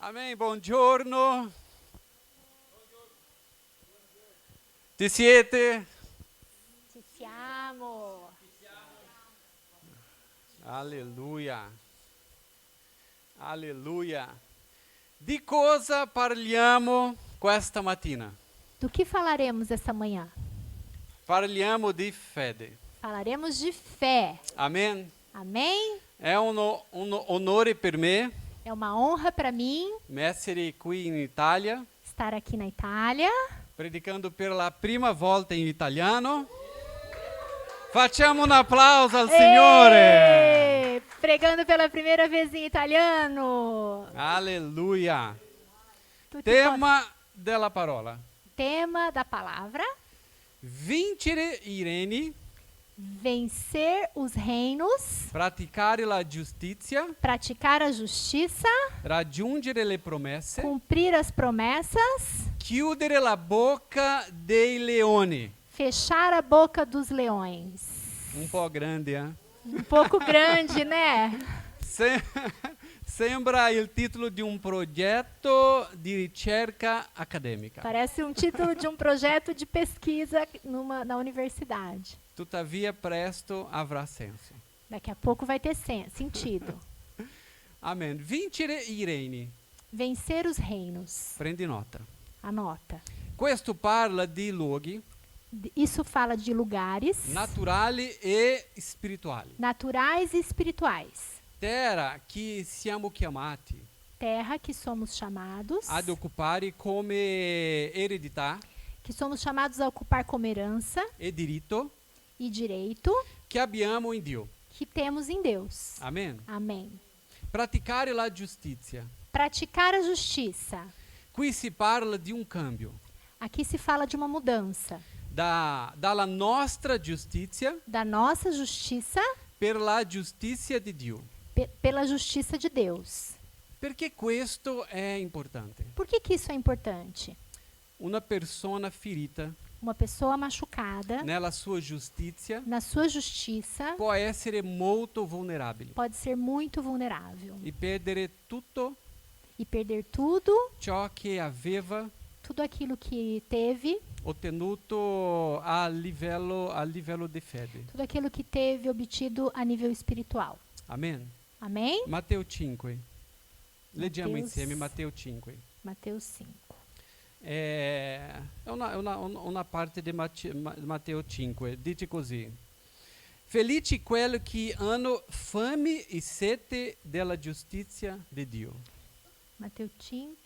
Amen, buongiorno. Ti siete? Ci siamo. Alleluia. Alleluia. Di cosa parliamo questa mattina? Do que falaremos essa manhã? Parliamo di fede. Falaremos de fé. Amen. Amém? È un onore per me É uma honra para mim essere qui in Italia, estar aqui na Itália. predicando per la prima volta in italiano. Facciamo un applauso al Signore. Ê! Pregando pela primeira vez em italiano. Alleluia. Tutti Tema della parola. Tema da palavra: Vincere i regni, vencer os reinos, praticare la giustizia, praticar a justiça, raggiungere le promesse, cumprir as promessas, chiudere la bocca dei leoni. fechar a boca dos leões. Un po' grande, eh? Um pouco grande, né? Sembra il titolo di un progetto di ricerca accademica. Parece um título de um projeto de pesquisa na universidade. Tuttavia presto avrà senso. Daqui a pouco vai ter sentido. Amen. Vincere i regni. Vencer os reinos. Prendi nota. Anota. Questo parla di luoghi Isso fala de lugares naturali e spirituali. naturais e espirituais. Terra che siamo chiamati Terra que somos chamados, ad occupare come eredità que somos chamados a ocupar como herança e diritto e direito che abbiamo in Dio. que temos em Deus. Amen. Amém. Praticare la giustizia. Praticar a justiça. Qui si parla di un cambio Aqui se fala de uma mudança dalla nostra giustizia da nossa justiça per la giustizia di Dio. pela justiça de Deus. Perché questo è importante. Por que isso é importante? Una persona ferita Uma pessoa machucada nella sua giustizia na sua justiça può essere molto vulnerabile pode ser muito vulnerável e perdere tutto e perder tudo, ciò che aveva tudo aquilo que teve, ottenuto a livello di fede. tudo aquilo que teve obtido a nível espiritual. Amen. Amém? Matteo 5. Leggiamo Mateus. insieme Matteo 5. Mateus 5. È una parte di Matteo 5. Dice così. Felici quelli che hanno fame e sete della giustizia di Dio. Mateus 5.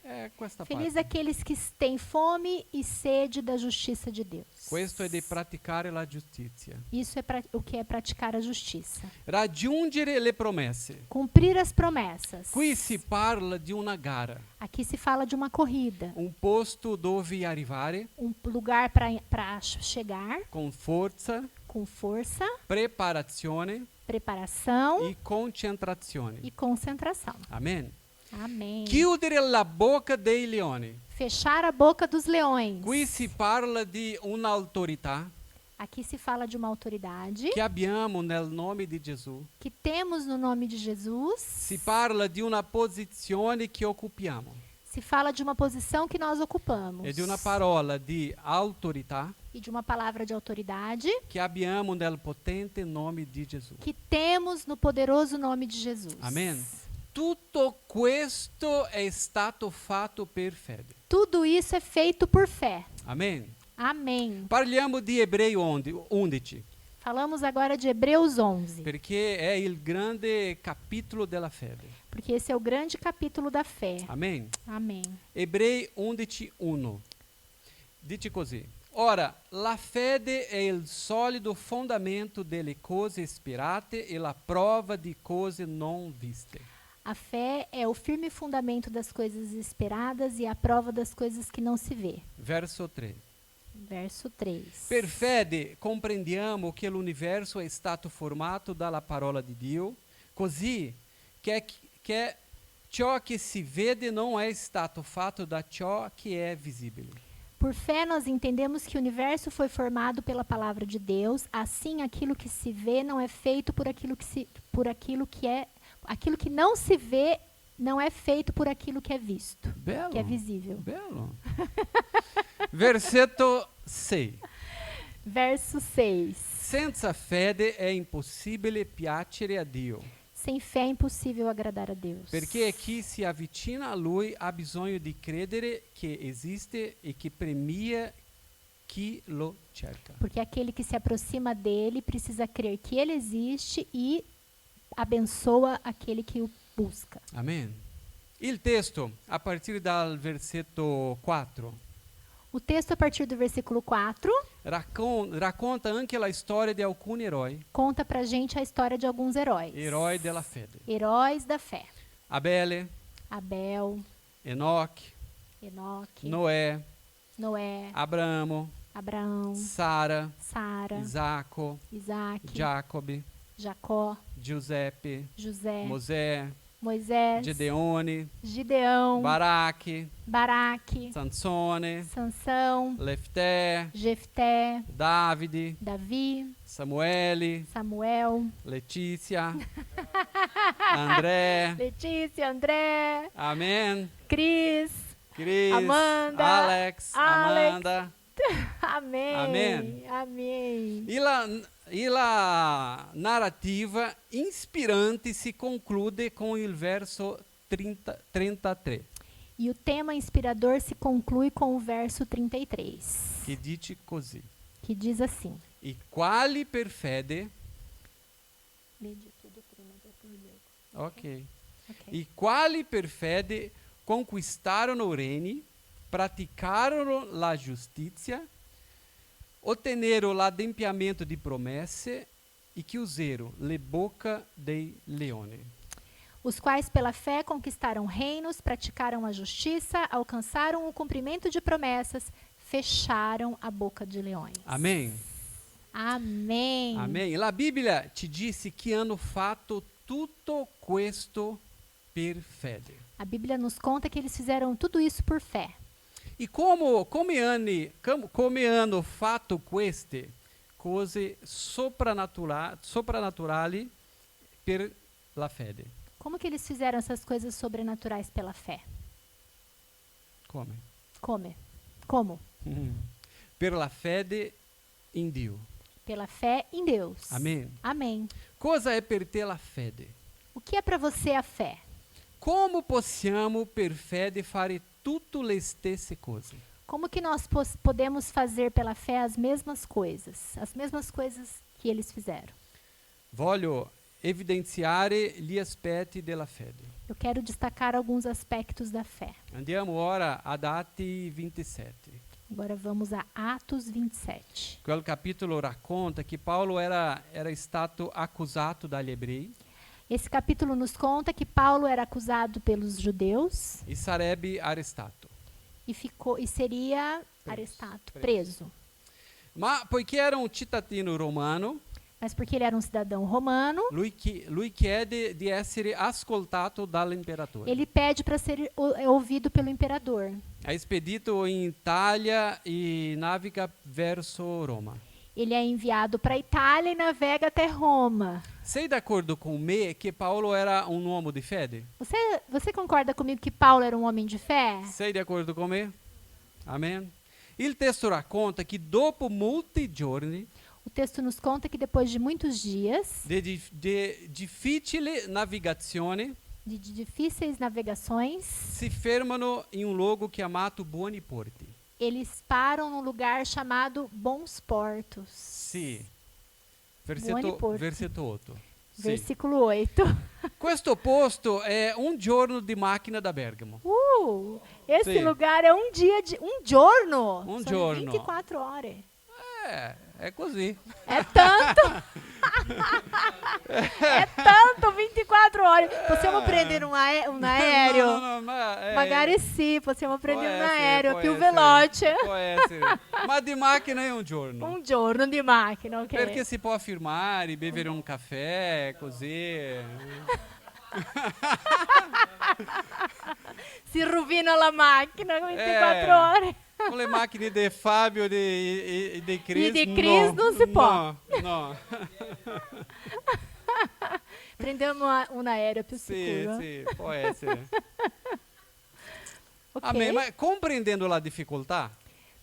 È questa Feliz parte. aqueles que têm fome e sede da justiça de Deus. Questo è di praticare la giustizia. Isso é o que é praticar a justiça. Raggiungere le promesse. Cumprir as promessas. Qui si parla di una gara, Aqui se fala de uma corrida, un posto dove arrivare lugar para chegar con forza, com força, preparazione preparação e concentrazione. e concentração. Amen. Amém. Chiudere la bocca dei leoni. Fechar a boca dos leões. Qui si parla di un'autorità Aqui se fala de uma autoridade che abbiamo nel nome di Gesù. que temos no nome de Jesus. Si parla di una posizione che occupiamo Se fala de uma posição que nós ocupamos e di una parola di autorità e de uma palavra de autoridade che abbiamo nel potente nome di Gesù. que temos no poderoso nome de Jesus. Amen. Tutto questo è stato fatto per fede. Tudo isso é feito por fé. Amen. Amém. Parliamo di Ebrei 11, Falamos agora de Hebreus 11, perché è il grande capitolo della fede. porque esse é o grande capítulo da fé. Amen. Amém. Ebrei 11:1. Dice così. Ora, la fede è il solido fondamento delle cose sperate e la prova di cose non viste. A fé é o firme fundamento das coisas esperadas e a prova das coisas que não se vê. Verso 3. Verso 3. Per fede comprendiamo che l'universo è stato formato dalla parola di Dio, così che ciò che si vede non è stato fatto da ciò che è visibile. Por fé nós entendemos que o universo foi formado pela palavra de Deus, assim aquilo que se vê não é feito por aquilo que não se vê não é feito por aquilo que é visto, Bello. que é visível. Bello. Versetto 6. Verso 6. Senza fede è impossibile piacere a Dio, Sem fé é impossível agradar a Deus. perché chi si avvicina a Lui ha bisogno di credere che esiste e che premia chi lo cerca. Porque aquele que se aproxima dele precisa crer que ele existe e abençoa aquele que o busca. Amen. Il testo, a partire dal versetto 4, O texto, a partir do versículo 4, racconta anche la storia di alcuni eroi, conta pra gente a história de alguns heróis. eroi della fede. Heróis da fé. Abele, Abel, Enoque, Enoque, Noé, Noé, Abraamo, Abraão, Sara, Sara, Isacco, Isaac, Giacobbe, Jacó, Giuseppe, José, Mosè, Moisés, Gedeone, Gideão, Baraque, Baraque, Sansone, Sansão, Lefté, Jefté, Davide, Davi, Samuele, Samuel, Letícia, André, Letícia, André, Amen, Cris. Cris, Amanda, Alex, Amanda. Amém. Amém. Amém. E la narrativa inspirante si conclude con il verso 33, E o tema inspirador se conclui com o verso 33, che dice così: que diz assim. I quali per fede, ok, i quali per fede conquistarono regni, praticarono la giustizia, otteneram l'adempiamento di promesse e chiusero le bocca dei leoni. Os quais pela fé conquistaram reinos, praticaram a justiça, alcançaram o cumprimento de promessas, fecharam a boca de leões. Amém. Amém. Amém. La Bibbia ci dice che hanno fatto tutto questo per fede. A Bíblia nos conta que eles fizeram tudo isso por fé. E come hanno fatto queste cose soprannaturali per la fede? Como que eles fizeram essas coisas sobrenaturais pela fé? Come? Como? Per la fede in Dio. Pela fé em Deus. Amém. Amém. Cosa è per te la fede? O que é para você a fé? Come possiamo per fede fare tutte le stesse cose? Como que nós podemos fazer pela fé as mesmas coisas que eles fizeram? Voglio evidenziare gli aspetti della fede. Eu quero destacar alguns aspectos da fé. Andiamo ora ad Atti 27. Agora vamos a Atos 27. Quel capitolo racconta che Paolo era stato accusato dagli ebrei Esse capítulo nos conta que Paulo era acusado pelos judeus e sarebbe arrestato. e seria preso. Ma poiché era un cittadino romano, Mas porque ele era um cidadão romano, lui chiede di essere ascoltato dall'imperatore. ele pede para ser ouvido pelo imperador. È spedito in Italia e naviga verso Roma. Ele é enviado para a Itália e navega até Roma. Sei d'accordo con me che Paolo era un uomo di fede? Você concorda comigo que Paulo era um homem de fé? Sei d'accordo con me? Amen. Il testo racconta che dopo molti giorni O texto nos conta que depois de muitos dias di difficile navigazione de difíceis navegações, si fermano in un luogo chiamato Buoni Porti. eles param num lugar chamado Bons Portos. Sì. Buoni Porti. Versetto 8. Sì. Versículo 8. Questo posto è un giorno di macchina da Bergamo. Esse Sim. lugar é um dia de um giorno. Um São giorno. 24 horas. È così. É tanto. É tanto, 24 horas. Possiamo prendere un aereo? No, ma Magari sì, possiamo prendere un essere, aereo può più essere, veloce. Può essere. Ma di macchina è un giorno. Un giorno di macchina, ok. Perché si può firmare, bere un caffè, così. Si rovina la macchina 24 ore. Con le macchine di Fabio e di Cris. E di Cris non si può. No. Prendiamo un aereo più Sì, sicuro. sì, può essere. Ok? Amém. Mas compreendendo a dificuldade,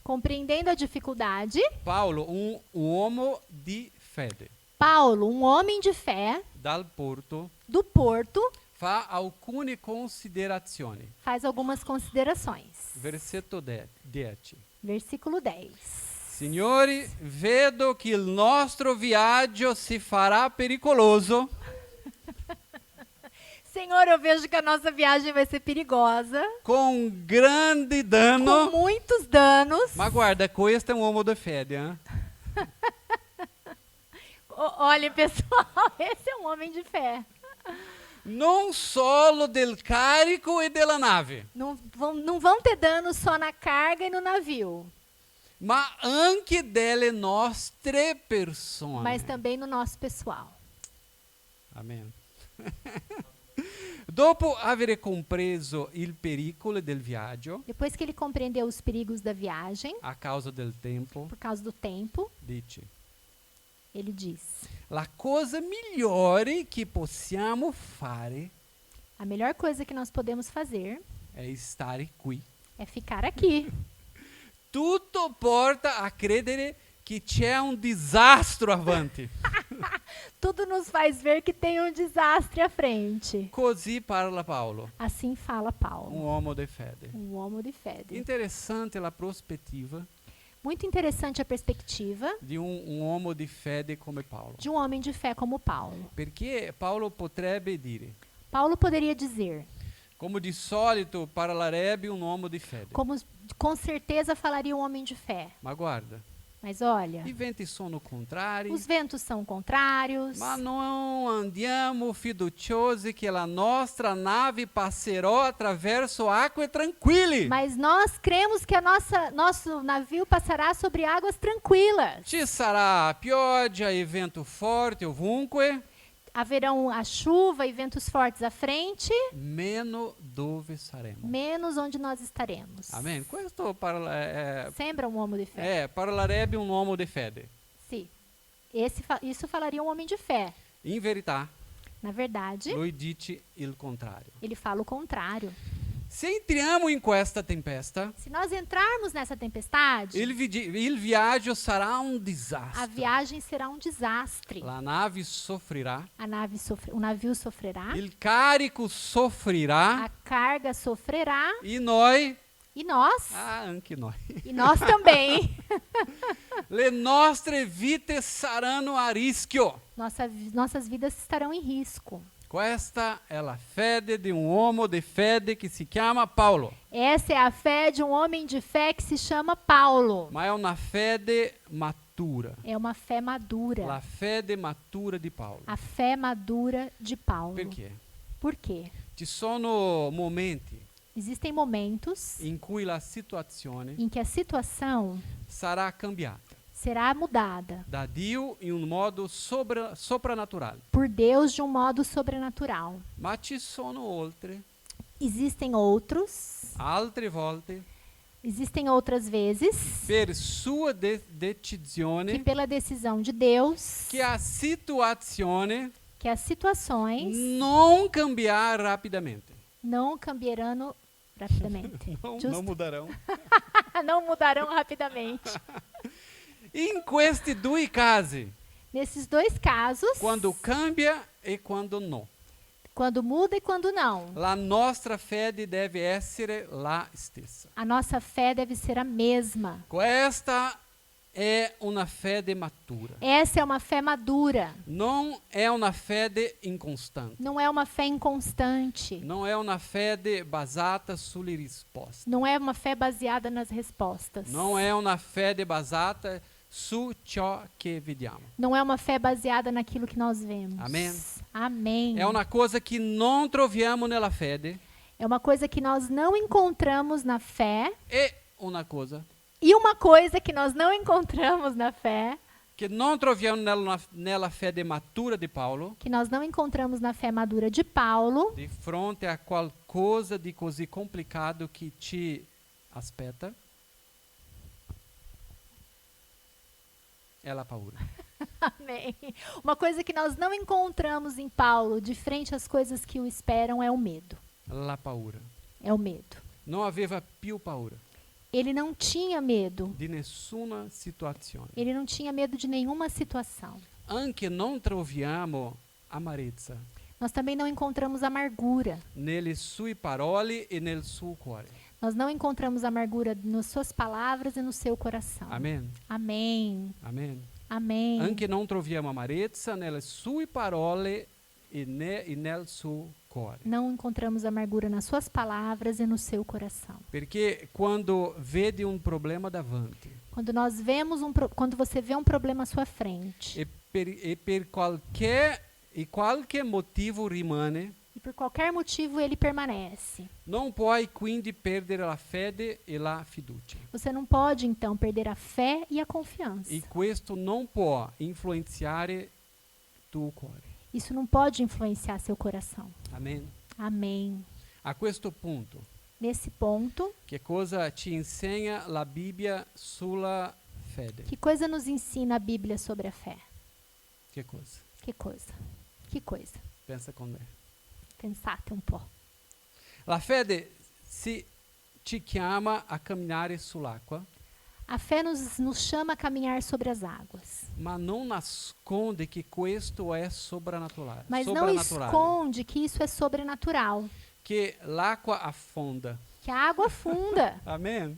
Compreendendo a dificuldade, Paulo, um uomo di fede, Paulo, um homem de fé dal Porto, do Porto, fa alcune considerazioni. faz algumas considerações. Versetto 10. Versículo 10. Signori, vedo che il nostro viaggio si farà pericoloso. Senhor, eu vejo que a nossa viagem vai ser perigosa, Com grande com dano. muitos danos. Ma guarda, questo è un uomo di fede, eh? Olha, pessoal, esse é um homem de fé. Non solo del carico e della nave, Não vão ter danos só na carga e no navio, ma anche delle nostre persone. mas também no nosso pessoal. Amen. Dopo aver compreso il pericolo del viaggio, Depois que ele compreendeu os perigos da viagem, a causa del tempo, por causa do tempo, dice: ele diz: la cosa migliore che possiamo fare a melhor coisa que nós podemos fazer è stare qui. é ficar aqui. Tutto porta a credere che c'è un disastro avanti. Tudo nos faz ver que tem um desastre à frente. Così parla Paolo, Assim fala Paulo, un uomo di fede. um homem de fé. Interessante la prospettiva Muito interessante a perspectiva di un uomo di fede come Paolo. de um homem de fé como Paulo. Perché Paolo potrebbe dire, Paulo poderia dizer, come di solito parlerebbe un uomo di fede. como com certeza falaria um homem de fé. Ma guarda, Mas olha, i venti sono contrari, os ventos são contrários, ma non andiamo fiduciosi che la nostra nave passerà attraverso acque tranquille. mas nós cremos que nosso navio passará sobre águas tranquilas. Ci sarà pioggia e vento forte ovunque, Haverão a chuva e ventos fortes à frente, meno dove saremo. menos onde nós estaremos. Amen. Questo Sembra um homem de fé. parlerebbe un uomo di fede. Sim. Isso falaria um homem de fé. In verità, Na verdade, lui dice il contrario. ele fala o contrário. Se entriamo in questa tempesta, Se nós entrarmos nessa tempestade, il viaggio sarà un a disastro. viagem será um desastre. La nave soffrirà, O navio sofrerá, il carico soffrirà a carga sofrerá e noi, e nós, anche noi, e nós também. le nostre vite saranno a rischio. Nossas vidas estarão em risco. Questa è la fede di un uomo di fede che si chiama Paolo, Essa é a fé de um homem de fé que se chama Paulo. ma è una fede matura. É uma fé madura. La fede matura di Paolo. A fé madura de Paulo. Perché? Por quê? Ci sono momenti Existem momentos in cui la situazione em que a situação sarà cambiata será mudada da Dio in un modo soprannaturale. por Deus de um modo sobrenatural. Ma ci sono Existem altre volte, existem outras vezes per sua que decisione, pela decisão de Deus, che a situazione que as situações non cambierà rapidamente. não cambiarão rapidamente. Não Justo? mudarão. Não mudarão rapidamente. In questi due casi, Nesses dois casos, quando cambia e quando no, quando muda e quando não, la nostra fede deve essere la stessa. a nossa fé deve ser a mesma. Questa è una fede matura. Essa é uma fé madura. Non è una fede incostante. Não é uma fé inconstante. Non è una fede basata sulle risposte. Não é uma fé baseada nas respostas. Non è una fede basata su ciò che vediamo. Não é uma fé baseada naquilo que nós vemos. Amém. Amém. È una cosa che non troviamo nella fede É uma coisa que nós não encontramos na fé. e una cosa E uma coisa que nós não encontramos na fé, che non troviamo nella fede matura di Paolo, que nós não encontramos na fé madura de Paulo, di fronte a qualcosa di così complicato che ci aspetta, è la paura. Amém. Uma coisa que nós não encontramos em Paulo, de frente às coisas que o esperam, é o medo. La paura. É o medo. Non aveva più paura Ele não tinha medo. di nessuna situazione. Ele não tinha medo de nenhuma situação. Anche non troviamo amarezza Nós também não encontramos amargura. nelle sue parole e nel suo cuore. Nós não encontramos amargura nas suas palavras e no seu coração. Amen. Amém. Amen. Amém. Anche non troviamo amarezza nelle sue parole e nel suo cuore. Não encontramos amargura nas suas palavras e no seu coração. Perché quando vedi un problema davanti Quando nós vemos quando você vê um problema à sua frente e per qualche motivo rimane, e por qualquer motivo ele permanece, non puoi quindi perdere la fede e la fiducia. você não pode então perder a fé e a confiança. E questo non può influenzare tuo cuore. Isso não pode influenciar seu coração. Amen. Amém. A questo punto, Nesse ponto, che cosa ci insegna la Bibbia sulla fede? que coisa nos ensina a Bíblia sobre a fé? Che cosa? Que coisa? Que coisa? Pensa con me. Pensate um po'. La fede ci chiama a camminare sull'acqua, A fé nos chama a caminhar sobre as águas, ma non nasconde che questo è soprannaturale. mas não esconde que isso é sobrenatural, Che l'acqua affonda. que a água afunda, Amen.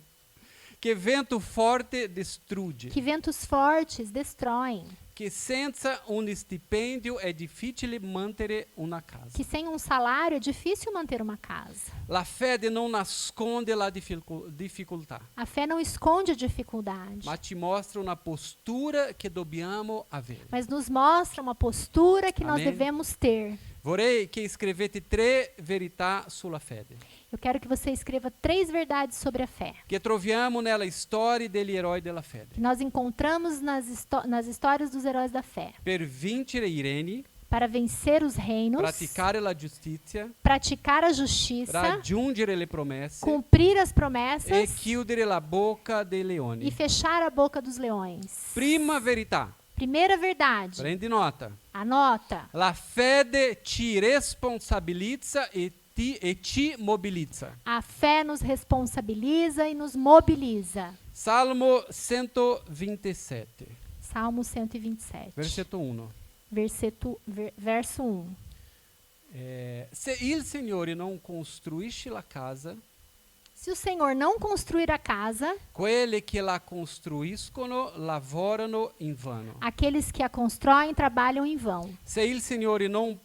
Che vento forte distrugge. que ventos fortes destroem, Che senza un stipendio è difficile mantenere una casa. que sem um salário é difícil manter uma casa. La fede non nasconde la difficoltà, A fé não esconde a dificuldade, ma ci mostra una postura che dobbiamo avere. mas nos mostra uma postura que nós Amém. devemos ter. Vorrei che scrivete 3 verità sulla fede, Eu quero que você escreva 3 verdades sobre a fé, che troviamo nella storia degli eroi della fede. que nós encontramos nas histórias dos heróis da fé. Per vincere i regni, Para vencer os reinos, praticare la giustizia, praticar a justiça, raggiungere le promesse cumprir as e promessas chiudere la bocca dei e leoni. fechar a boca dos leões. Prima verità, Primeira verdade, prendi nota. anota. La fede ci responsabilizza e ci mobilizza. A fé nos responsabiliza e nos mobiliza. Salmo 127, Salmo 127, versetto 1. verso 1. Se il Signore non costruisce la casa, Se o Senhor não construir a casa, quelli che la costruiscono lavorano invano. aqueles que a constroem trabalham em vão. Se il Signore non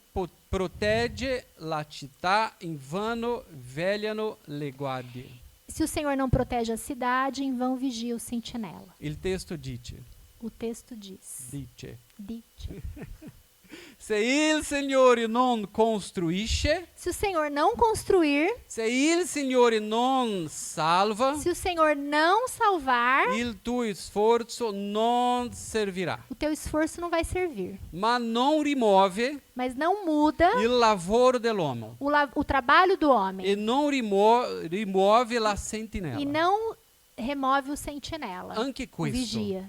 protegge la città, invano vegliano le guardie. Se o Senhor não protege a cidade, em vão vigia o sentinela. Il testo dice, O texto diz. Dice. se il Signore non costruisce, Se o Senhor não construir, se il Signore non salva, se o Senhor não salvar, il tuo sforzo non servirà. o teu esforço não vai servir. Ma non rimuove Mas não muda il lavoro dell'uomo o trabalho do homem. e non rimuove la sentinella. E não remove o sentinela, Anche o questo, vigia.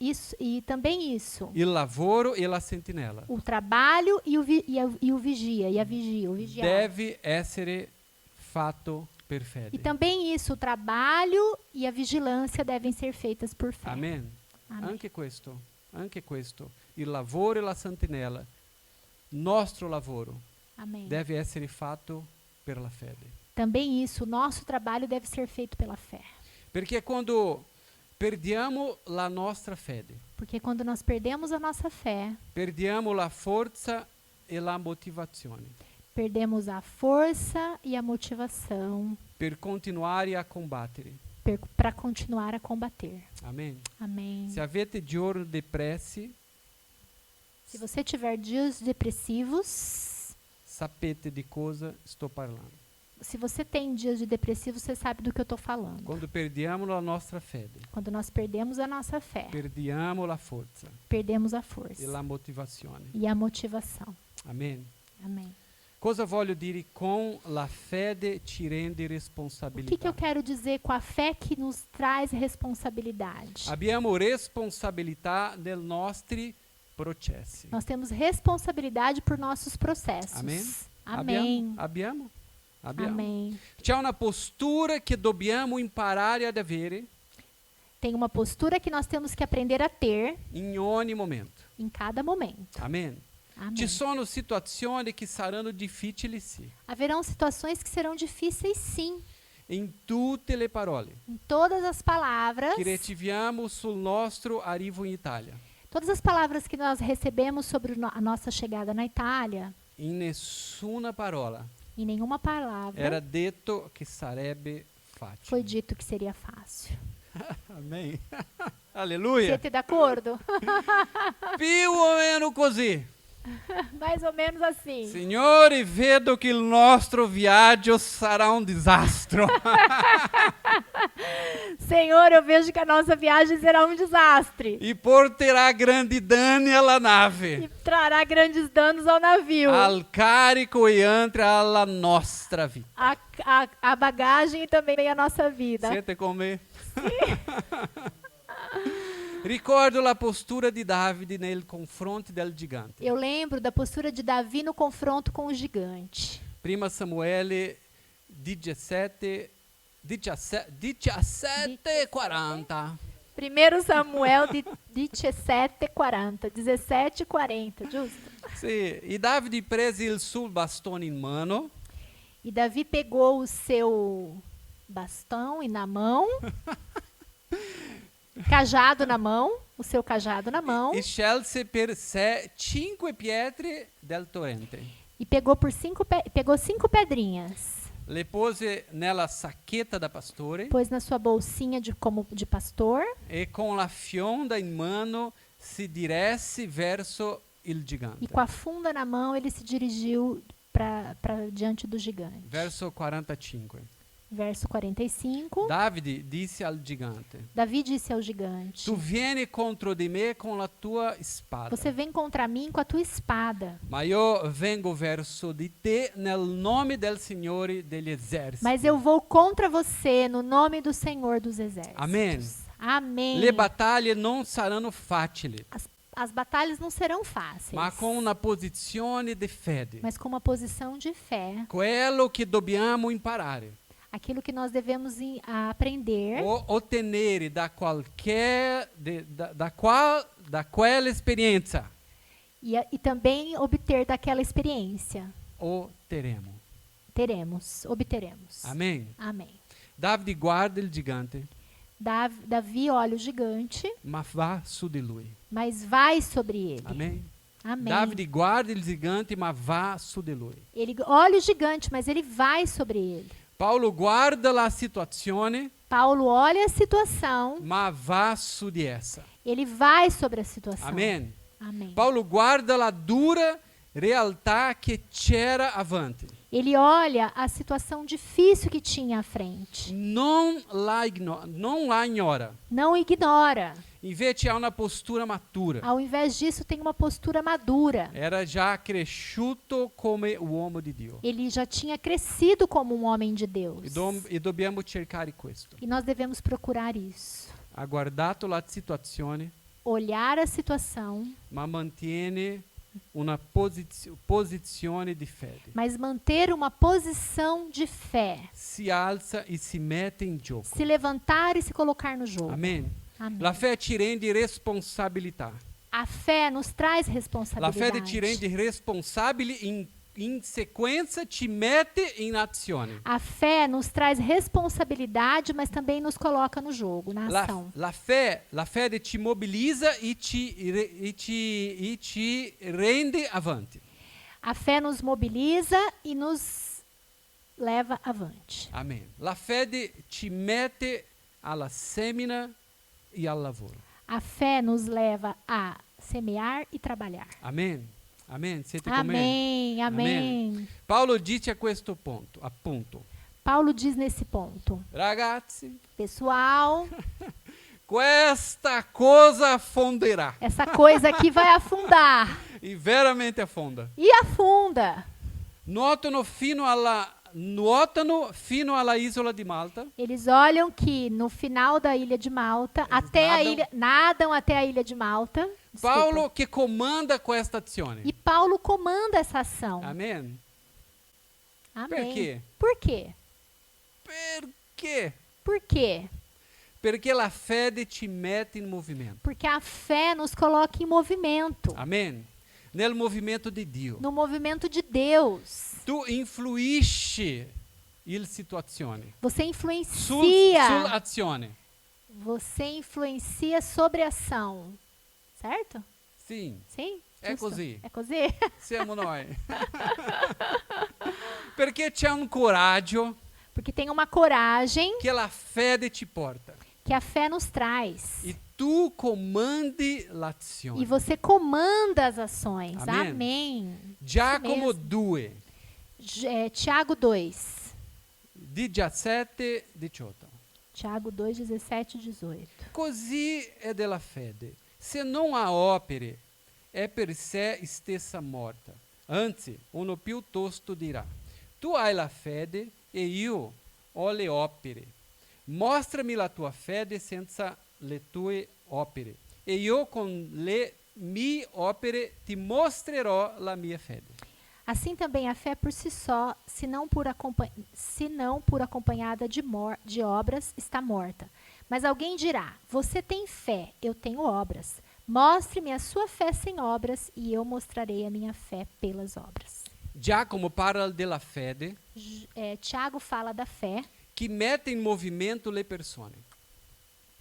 Isso, e também isso. il lavoro e la sentinella O trabalho e o vigia, e a vigia, o vigiar. deve essere fatto per E fede. também isso, o trabalho e a vigilância devem ser feitas por fé. Amen. Amém. Anche questo, il lavoro e la sentinella, nostro lavoro, Amém. deve essere fatto per la fede. Também isso, o nosso trabalho deve ser feito pela fé. Perché quando perdiamo la nostra fede, Porque quando nós perdemos a nossa fé, perdiamo la forza e la motivazione perdemos a força e a motivação per continuare a combattere. para continuar a combater. Amen. Amém. Se avete giorni depressi, Se você tiver dias depressivos, sapete di cosa sto parlando. se você tem dias de depressivo, você sabe do que eu estou falando. Quando perdiamo la nostra fede, Quando nós perdemos a nossa fé, perdiamo la forza perdemos a e força la motivazione. e a motivação. Amen. Amém. Cosa voglio dire con la fede ci rende O que eu responsabilità? quero dizer com a fé que nos traz responsabilidade? Abbiamo responsabilità nei nostri processi. Nós temos responsabilidade por nossos processos. Amém? Amém. Abbiamo? Abbiamo. Amém. C'è una postura che dobbiamo imparare ad avere Tem uma postura que nós temos que aprender a ter in ogni momento. em cada momento. Amen. Amém. Ci sono situazioni che saranno difficili, sì, Haverão situações que serão difíceis, sim. in tutte le parole Em todas as palavras, che riceviamo sul nostro arrivo in Italia. todas as palavras que nós recebemos sobre a nossa chegada na Itália, In nessuna parola em nenhuma palavra era detto che sarebbe foi facile. dito que seria fácil. Amen. Alleluia. Siete d'accordo? Più o meno così. Mais ou menos assim. Signore, vedo che il nostro viaggio sarà un disastro. Senhor, eu vejo que a nossa viagem será um desastre E porterà grandi danni alla e nave, trará grandes danos ao navio, al carico e anche alla nostra vita. a bagagem e também a nossa vida. Siete con me? Ricordo la postura di Davide nel confronto del gigante. Eu lembro da postura de Davi no confronto com o gigante. Prima Samuele 17:40. 1 Samuel 17:40, 17:40, giusto? Sì, e Davide prese il suo bastone in mano E Davi pegou o seu bastão na mão, cajado na mão, o seu cajado na mão, e scelse per sé 5 pietre del torrente. e pegou pegou 5 pedrinhas, Le pose nella sacchetta da pastore pôs na sua bolsinha como de pastor, e con la fionda in mano si diresse verso il gigante. e com a funda na mão ele se dirigiu para diante do gigante. Verso 45. Verso 45. Davide disse al gigante: Davi disse ao gigante: Tu vieni contro di me con la tua spada, Você vem contra mim com a tua espada, ma io vengo verso di te nel nome del Signore degli eserciti. mas eu vou contra você no nome do Senhor dos Exércitos. Amém. Amém. Le battaglie non saranno facili, As batalhas não serão fáceis, ma con una posizione di fede. mas com uma posição de fé, Quello che dobbiamo imparare aquilo que nós devemos aprender o ottenere da quella esperienza, e também obter daquela experiência. Obteremos. Amém. Amém. Davide guarda il gigante, Davi olha o gigante, ma va su di lui. mas vai sobre ele. Amém. Amém. Davide guarda il gigante, ma va su di lui. Ele olha o gigante, mas ele vai sobre ele. Paolo guarda la situazione, Paulo olha a situação, ma va su di essa. ele vai sobre a situação. Amém. Amém. Paulo guarda la dura realtà che c'era avanti. Ele olha a situação difícil que tinha à frente. Non la ignora. Não ignora. Invece ha una postura matura. Ao invés disso, tem uma postura madura. Era già cresciuto come uomo di Dio. Ele já tinha crescido como um homem de Deus. E dobbiamo cercare questo. E nós devemos procurar isso. Ha guardato la situazione, Olhar a situação, ma mantiene una posizione di fede. mas manter uma posição de fé. Si alza e si mette in gioco. Se levantar e se colocar no jogo. Amen. Amém. La fede ci rende responsabilità. A fé nos traz La responsabilidade. fede ci rende responsabili in sequenza ci mette in azione. A fé nos traz responsabilidade, mas também nos coloca no jogo, na ação. La fede ci mobilizza e ci rende avanti. A fé nos mobiliza e nos leva avante. Amen. La fede ci mette alla semina e al lavoro. A fé nos leva a semear e trabalhar. Amen. Amen. Siete con me? Amém, amém. Paolo dice a questo punto, appunto. Paulo diz nesse ponto: Ragazzi, pessoal, questa cosa affonderà. essa coisa aqui vai afundar. E veramente affonda. E afunda. nuotano fino alla isola di Malta. Eles olham que no final da ilha de Malta, nadam até a ilha de Malta. Desculpa. Paolo che comanda questa azione. E Paulo comanda essa ação. Amen. Amém. Perché? Por quê? Perché? Por quê? Perché la fede ci mette in movimento. Porque a fé nos coloca em movimento. Amen. Nel movimento di Dio. No movimento de Deus. Tu influisci il situazione. Você influencia. Sull'azione. Você influencia sobre a ação. Certo? Sim. Sim? É Giusto? così. É così? Siamo noi. Perché c'è un coraggio Porque tem uma coragem che la fede ti porta. que a fé nos traz. E tu comandi l'azione. E você comanda as ações. Amém. Amém. Giacomo Isso 2, Tiago 2. 17, 18. Tiago 2, 17 e 18. Così è della fede. Se non ha opere, è per sé stessa morta. Anzi, uno piuttosto dirà, tu hai la fede e io ho le opere. Mostrami la tua fede senza le tue opere. E io con le mie opere ti mostrerò la mia fede. Assim também a fé por si só, se não por acompanhada de obras, está morta. Mas alguém dirá, você tem fé, eu tenho obras. Mostre-me a sua fé sem obras e eu mostrarei a minha fé pelas obras. Giacomo parla della fede Tiago fala da fé che mette in movimento le persone.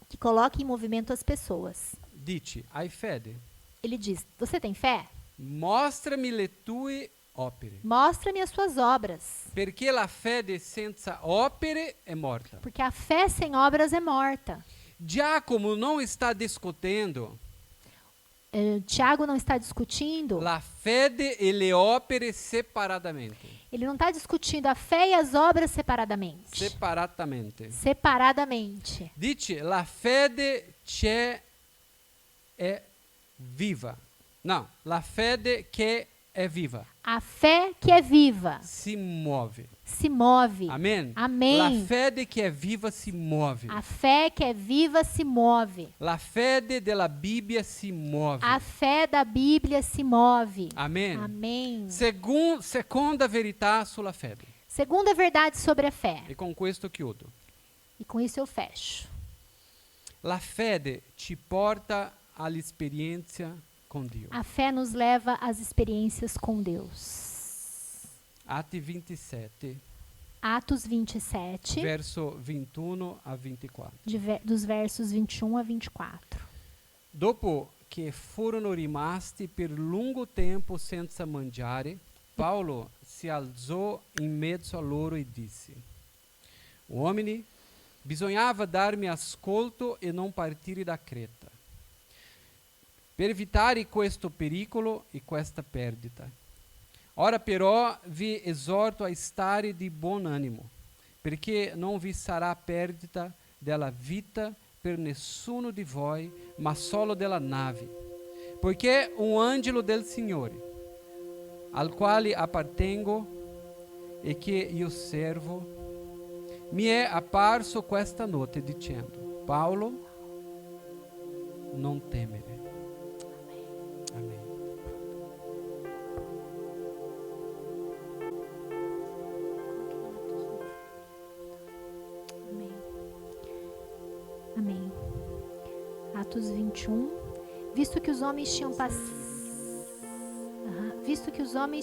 que coloca em movimento as pessoas. Dici, hai fede? Ele diz, você tem fé? Mostrami le tue opere. Mostra-me as suas obras. Perché la fede senza opere è morta. Porque a fé sem obras é morta. Giacomo non sta discutendo Tiago não está discutindo, la fede e le opere separatamente. ele não está discutindo a fé e as obras separadamente. Separadamente. Dice, la fede c'è, è viva. No, la fede che è viva. A fé que é viva Si muove. se move. Amen. Amém. La fede che è viva si muove. A fé que é viva se move. La fede della Bibbia si muove. A fé da Bíblia se move. Amen. Amém. Seconda verità sulla fede. Segunda verdade sobre a fé. E con questo chiudo. E com isso eu fecho. La fede ci porta all'esperienza con Dio. A fé nos leva às experiências com Deus. Atti 27, Atos 27, verso 21 a 24. dos versos 21 a 24. Dopo che furono rimasti per lungo tempo senza mangiare, Paolo si alzò in mezzo a loro e disse: Uomini, bisognava darmi ascolto e non partire da Creta, per evitare questo pericolo e questa perdita. Ora però vi esorto a stare di buon animo, perché non vi sarà perdita della vita per nessuno di voi, ma solo della nave. Poiché un angelo del Signore, al quale appartengo e che io servo, mi è apparso questa notte dicendo: Paolo, non temere. Amen. Amém. Amém. Atos 21. Visto que os homens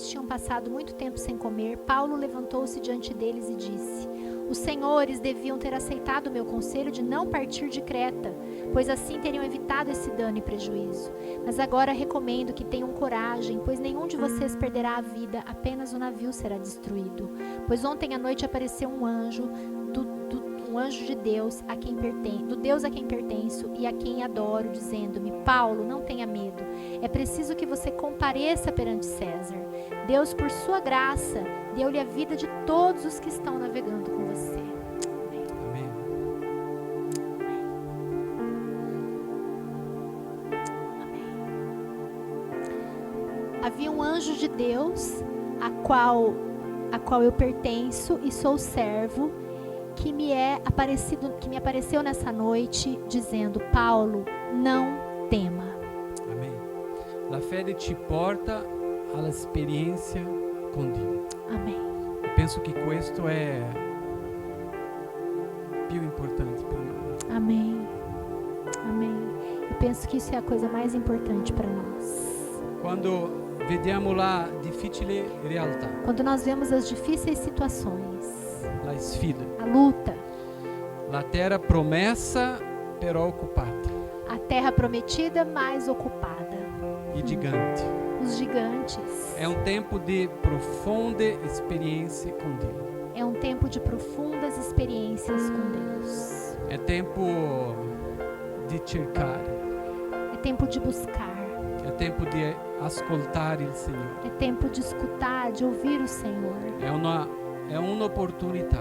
tinham passado muito tempo sem comer, Paulo levantou-se diante deles e disse: Os senhores deviam ter aceitado o meu conselho de não partir de Creta, pois assim teriam evitado esse dano e prejuízo. Mas agora recomendo que tenham coragem, pois nenhum de vocês perderá a vida, apenas o navio será destruído. Pois ontem à noite apareceu um anjo, um anjo de Deus, do Deus a quem pertenço e a quem adoro, dizendo-me: Paulo, não tenha medo. É preciso que você compareça perante César. Deus, por sua graça, deu-lhe a vida de todos os que estão navegando com você. Amém. Havia um anjo de Deus, a qual a qual eu pertenço e sou servo, que me apareceu nessa noite, dizendo: Paulo, não tema. Amém. La fede ci porta all'esperienza con Dio. Amém. Eu penso que questo è più importante per noi. Amém. Amém. Eu penso que isso é a coisa mais importante para nós. Quando vediamo la difficile realtà, Quando nós vemos as difíceis situações, la sfida, a luta, la terra promessa però occupata, a terra prometida mais ocupada, i giganti. os gigantes. È un tempo di profonde esperienze con Dio. É um tempo de profundas experiências com Deus. È tempo di cercare, É tempo de buscar. è tempo di ascoltare il Signore. É tempo de escutar, de ouvir o Senhor. È un'opportunità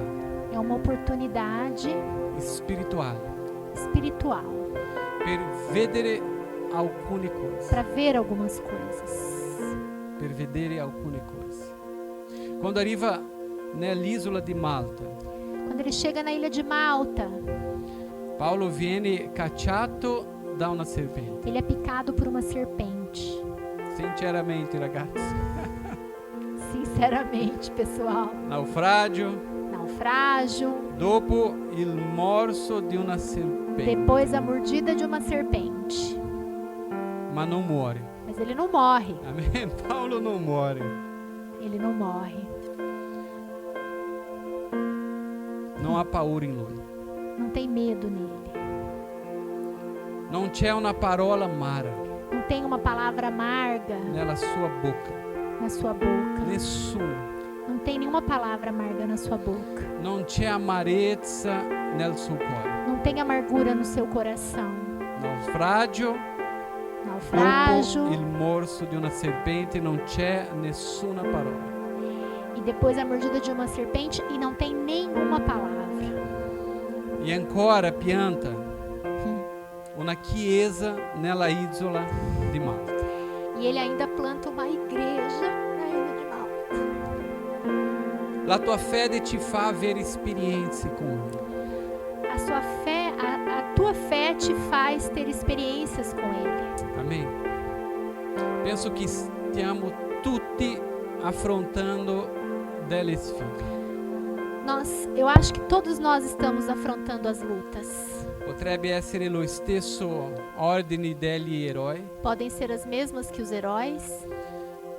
É uma oportunidade spirituale espiritual per vedere alcune cose, para ver algumas coisas. per vedere alcune cose. Quando arriva nell'isola di Malta, Quando ele chega na ilha de Malta, Paolo viene cacciato da una serpente. ele é picado por uma serpente. Sinceramente, ragazzi, Sinceramente, pessoal. naufragio, Naufrágio, dopo il morso di una serpente, depois a mordida de uma serpente. ma non muore. Mas ele não morre. Amém? Paulo não morre. Ele não morre. Non ha paura in lui. Não tem medo nele. Non c'è una parola amara Não tem uma palavra amarga nella sua bocca. na sua boca. Nessuna. Não tem nenhuma palavra amarga na sua boca. Non c'è amarezza nel suo cuore. Não tem amargura no seu coração. Naufragio, Naufrágio. dopo il morso di una serpente non c'è nessuna parola. E depois a mordida de uma serpente e não tem nenhuma palavra. E ancora pianta una chiesa nella isola di Malta. E ele ainda planta uma igreja na ilha de Malta. La tua fede ti fa avere esperienze con lui. A sua fé, a tua fé te faz ter experiências com ele. Amém? Penso che stiamo tutti affrontando delle sfide. Eu acho que todos nós estamos afrontando as lutas. Potrebbe essere lo stesso ordine degli eroi Podem ser as mesmas que os heróis,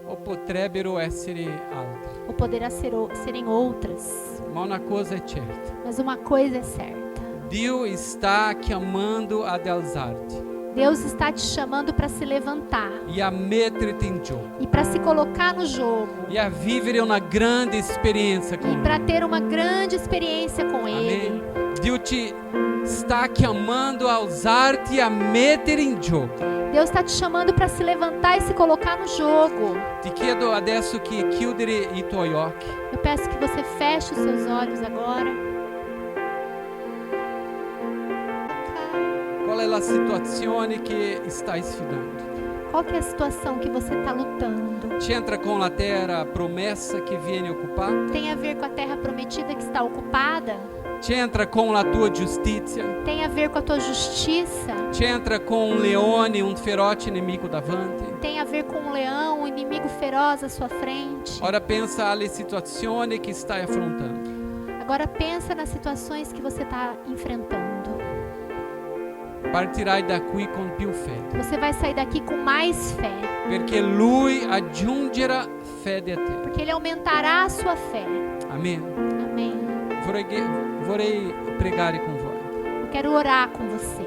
o potrebbero essere altre. ou poderá serem outras. Ma una cosa è certa. Mas uma coisa é certa: Dio sta chiamando ad alzarti Deus está te chamando para se levantar e a metterti in gioco e para se colocar no jogo e a vivere una grande esperienza con e lui. para ter uma grande experiência com Amém? ele. Dio ti sta chiamando a alzarti e a mettere in gioco. Deus está te chamando para se levantar e se colocar no jogo. Ti chiedo adesso che chiudere i tuoi occhi. Eu peço que você feche os seus olhos agora. Qual è la situazione che stai sfidando? Qual que é a situação que você está lutando? C'entra con la terra promessa che viene occupata? Tem a ver com a terra prometida que está ocupada? C'entra con la tua giustizia? Tem a ver com a tua justiça? C'entra con un leone, un feroce nemico davanti? Tem a ver com um leão, um inimigo feroz à sua frente? Ora pensa alle situazioni che stai affrontando. Agora pensa nas situações que você está enfrentando. Partirai da qui con più fede, Você vai sair daqui com mais fé, perché lui aggiungerà fede a te. porque Ele aumentará a sua fé. Amen. Amém. Vorrei pregare con voi. Eu quero orar com você.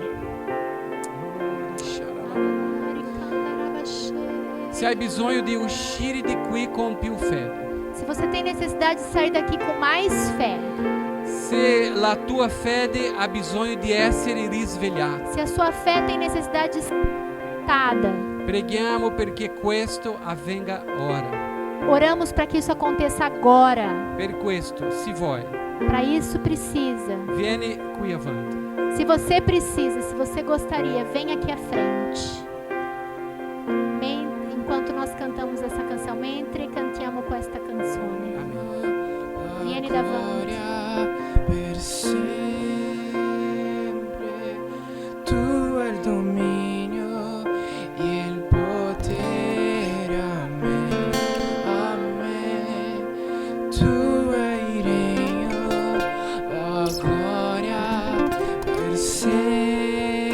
Se hai bisogno di uscire di qui con più fede, Se você tem necessidade de sair daqui com mais fé, se la tua fede ha bisogno di essere risvegliata, se a sua fé tem necessidade de ser despertada, preghiamo perché questo avvenga ora. oramos para que isso aconteça agora. Per questo, se vuoi, Para isso precisa. vieni qui avanti. Se você precisa, se você gostaria, vem aqui à frente. Enquanto nós cantamos essa canção, mentre cantiamo questa canzone. Amen. cuore davanti. Per sempre tu hai il dominio e il potere a me, tu hai il regno, la gloria per sempre,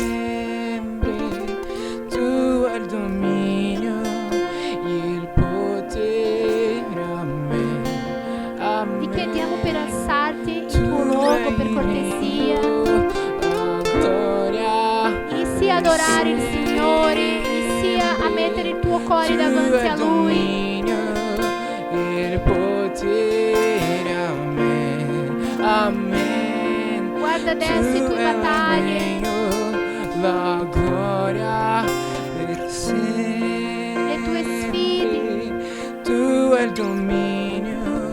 tu hai il dominio e il potere a me. Ti chiediamo per alzarti il tuo logo per cortesia. Inizia ad adorare il Signore, inizia a mettere il tuo cuore davanti a Lui. Il potere a me. Guarda adesso le tue battaglie, La gloria per sempre. le tue sfide. Tu hai il dominio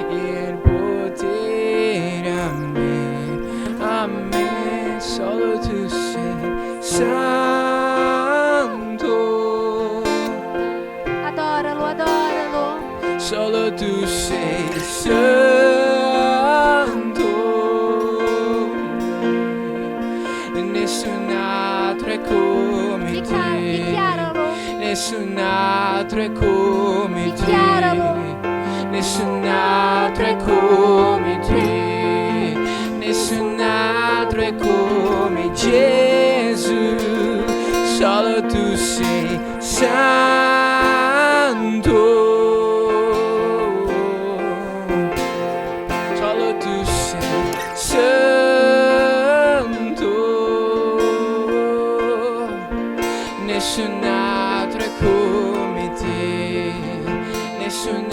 e il potere a me, solo tu sei santo, Adoralo, adoralo. solo tu sei santo, e nessun altro è come te. Dichiaralo. Nessun altro è come te, Dichiaralo. nessun altro è come te, nessun altro è come Gesù, solo tu sei santo, solo tu sei santo, nessun altro è come te, nessun